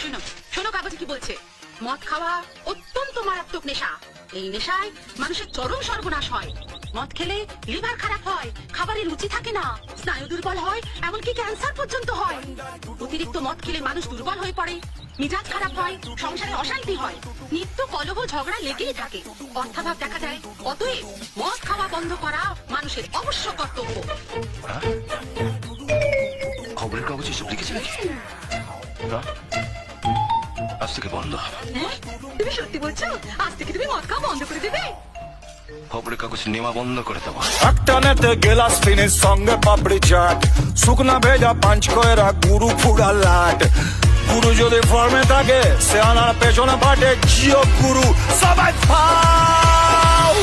শোনো শোনো কাগজে কি বলছে, মদ খাওয়া অত্যন্ত মারাত্মক নেশা। এই নেশায় মানুষের চরম সর্বনাশ হয়। মদ খেলে লিভার খারাপ হয়, খাবারের রুচি থাকে না, স্নায়ু দুর্বল হয়, এমনকি ক্যান্সার পর্যন্ত হয়। অতিরিক্ত মদ খেলে মানুষ দুর্বল হয়ে পড়ে, মিজাজ খারাপ হয়, সংসারে অশান্তি হয়, নিত্য কলহ ঝগড়া লেগেই থাকে, অর্থাভাব দেখা যায়। অতএব মদ খাওয়া বন্ধ করা মানুষের অবশ্য কর্তব্য। খবরের কাগজে সব লিখেছে নাকি? না, আজ থেকে বন্ধ। হ্যাঁ, তুমি সত্যি বলছো? আজ থেকে তুমি মদ খাওয়া বন্ধ করে দেবে? খবরের কাগজ নেওয়া বন্ধ করে দেবো। একটানেতে গেলাস ফিনিশ সঙ্গে পাপড়ি চাট, শুকনা ভেজা পাঁচ কয়রা গুরু ফুড়া লাট। গুরু যদি ফর্মে থাকে সে আনার পেছনে পাটে জিও গুরু সবাই ফাও।